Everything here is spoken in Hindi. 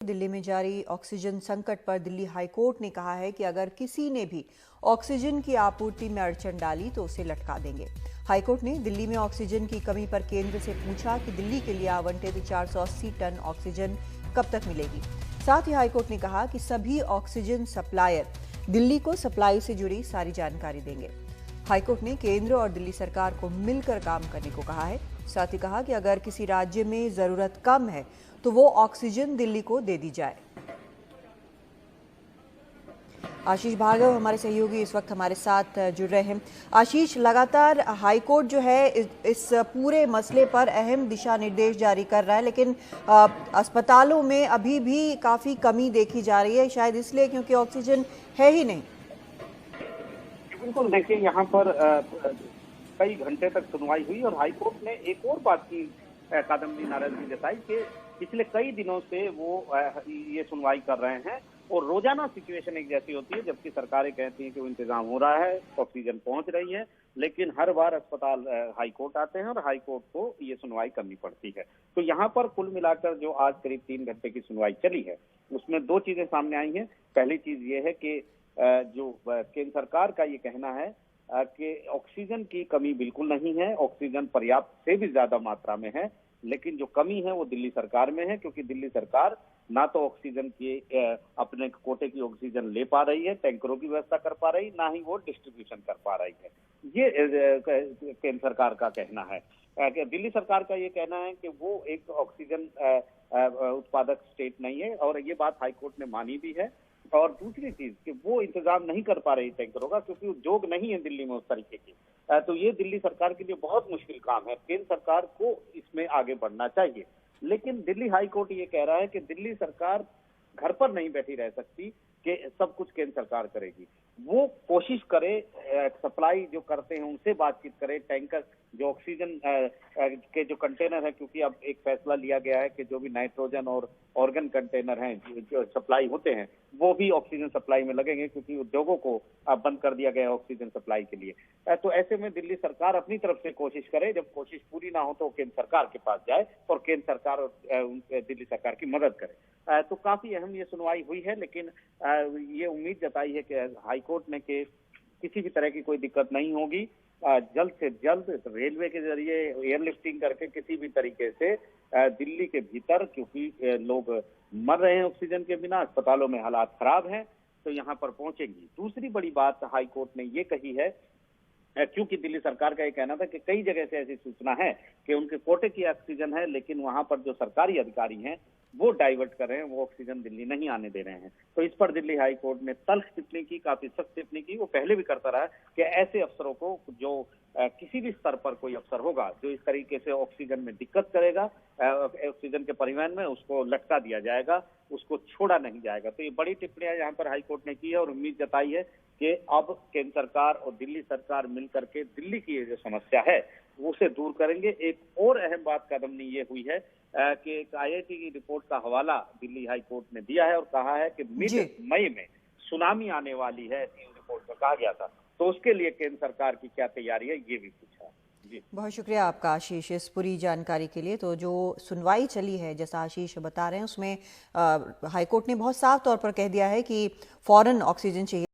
दिल्ली में जारी ऑक्सीजन संकट पर दिल्ली हाईकोर्ट ने कहा है कि अगर किसी ने भी ऑक्सीजन की आपूर्ति में अड़चन डाली तो उसे लटका देंगे। हाईकोर्ट ने दिल्ली में ऑक्सीजन की कमी पर केंद्र से पूछा कि दिल्ली के लिए आवंटित 480 टन ऑक्सीजन कब तक मिलेगी। साथ ही हाईकोर्ट ने कहा कि सभी ऑक्सीजन सप्लायर दिल्ली को सप्लाई से जुड़ी सारी जानकारी देंगे। हाईकोर्ट ने केंद्र और दिल्ली सरकार को मिलकर काम करने को कहा है। साथ ही कहा कि अगर किसी राज्य में जरूरत कम है तो वो ऑक्सीजन दिल्ली को दे दी जाए। आशीष भार्गव हमारे सहयोगी इस वक्त हमारे साथ जुड़ रहे हैं। आशीष, लगातार हाईकोर्ट जो है इस पूरे मसले पर अहम दिशा निर्देश जारी कर रहा है, लेकिन अस्पतालों में अभी भी काफी कमी देखी जा रही है, शायद इसलिए क्योंकि ऑक्सीजन है ही नहीं। बिल्कुल, देखिए यहाँ पर कई घंटे तक सुनवाई हुई और हाईकोर्ट ने एक और बात की कादम्बरी नाराजगी जताई कि पिछले कई दिनों से वो ये सुनवाई कर रहे हैं और रोजाना सिचुएशन एक जैसी होती है, जबकि सरकारें कहती हैं कि वो इंतजाम हो रहा है, ऑक्सीजन पहुंच रही है, लेकिन हर बार अस्पताल हाईकोर्ट आते हैं और हाईकोर्ट को ये सुनवाई करनी पड़ती है। तो यहाँ पर कुल मिलाकर जो आज करीब 3 घंटे की सुनवाई चली है उसमें 2 चीजें सामने आई हैं। पहली चीज ये है कि जो केंद्र सरकार का ये कहना है कि ऑक्सीजन की कमी बिल्कुल नहीं है, ऑक्सीजन पर्याप्त से भी ज्यादा मात्रा में है, लेकिन जो कमी है वो दिल्ली सरकार में है, क्योंकि दिल्ली सरकार ना तो ऑक्सीजन की अपने कोटे की ऑक्सीजन ले पा रही है, टैंकरों की व्यवस्था कर पा रही, ना ही वो डिस्ट्रीब्यूशन कर पा रही है। ये केंद्र सरकार का कहना है। दिल्ली सरकार का ये कहना है कि वो एक ऑक्सीजन उत्पादक स्टेट नहीं है और ये बात हाईकोर्ट ने मानी भी है। और दूसरी चीज कि वो इंतजाम नहीं कर पा रही टैंकरों का, क्योंकि उद्योग नहीं है दिल्ली में उस तरीके की। तो ये दिल्ली सरकार के लिए बहुत मुश्किल काम है। केंद्र सरकार को इसमें आगे बढ़ना चाहिए, लेकिन दिल्ली हाई कोर्ट ये कह रहा है कि दिल्ली सरकार घर पर नहीं बैठी रह सकती कि सब कुछ केंद्र सरकार करेगी। वो कोशिश करे, सप्लाई जो करते हैं उनसे बातचीत करे, टैंकर जो ऑक्सीजन के जो कंटेनर है, क्योंकि अब एक फैसला लिया गया है कि जो भी नाइट्रोजन और ऑर्गन कंटेनर हैं जो सप्लाई होते हैं वो भी ऑक्सीजन सप्लाई में लगेंगे, क्योंकि उद्योगों को बंद कर दिया गया है ऑक्सीजन सप्लाई के लिए। तो ऐसे में दिल्ली सरकार अपनी तरफ से कोशिश करे, जब कोशिश पूरी ना हो तो केंद्र सरकार के पास जाए और केंद्र सरकार और दिल्ली सरकार की मदद करे। तो काफी अहम ये सुनवाई हुई है, लेकिन ये उम्मीद जताई है कि हाईकोर्ट ने कि किसी भी तरह की कोई दिक्कत नहीं होगी। जल्द से जल्द रेलवे के जरिए एयरलिफ्टिंग करके किसी भी तरीके से दिल्ली के भीतर, क्योंकि लोग मर रहे हैं ऑक्सीजन के बिना, अस्पतालों में हालात खराब हैं, तो यहाँ पर पहुंचेंगी। दूसरी बड़ी बात हाईकोर्ट ने ये कही है, क्योंकि दिल्ली सरकार का ये कहना था कि कई जगह से ऐसी सूचना है कि उनके कोटे की ऑक्सीजन है, लेकिन वहां पर जो सरकारी अधिकारी हैं वो डाइवर्ट कर रहे हैं, वो ऑक्सीजन दिल्ली नहीं आने दे रहे हैं। तो इस पर दिल्ली हाई कोर्ट ने तल्ख टिप्पणी की, काफी सख्त टिप्पणी की। वो पहले भी करता रहा कि ऐसे अफसरों को, जो किसी भी स्तर पर कोई अफसर होगा जो इस तरीके से ऑक्सीजन में दिक्कत करेगा, ऑक्सीजन के परिवहन में, उसको लटका दिया जाएगा, उसको छोड़ा नहीं जाएगा। तो ये बड़ी टिप्पणियां यहाँ पर हाईकोर्ट ने की है और उम्मीद जताई है कि अब केंद्र सरकार और दिल्ली सरकार मिलकर के दिल्ली की जो समस्या है उसे दूर करेंगे। एक और अहम बात कदम ये हुई है कि एक IIT की रिपोर्ट का हवाला दिल्ली हाई कोर्ट ने दिया है और कहा है कि मिड मई में सुनामी आने वाली है, ऐसी रिपोर्ट में कहा गया था। तो उसके लिए केंद्र सरकार की क्या तैयारी है ये भी पूछा। जी, बहुत शुक्रिया आपका आशीष इस पूरी जानकारी के लिए। तो जो सुनवाई चली है, जैसा आशीष बता रहे हैं, उसमें हाईकोर्ट ने बहुत साफ तौर पर कह दिया है कि फौरन ऑक्सीजन चाहिए।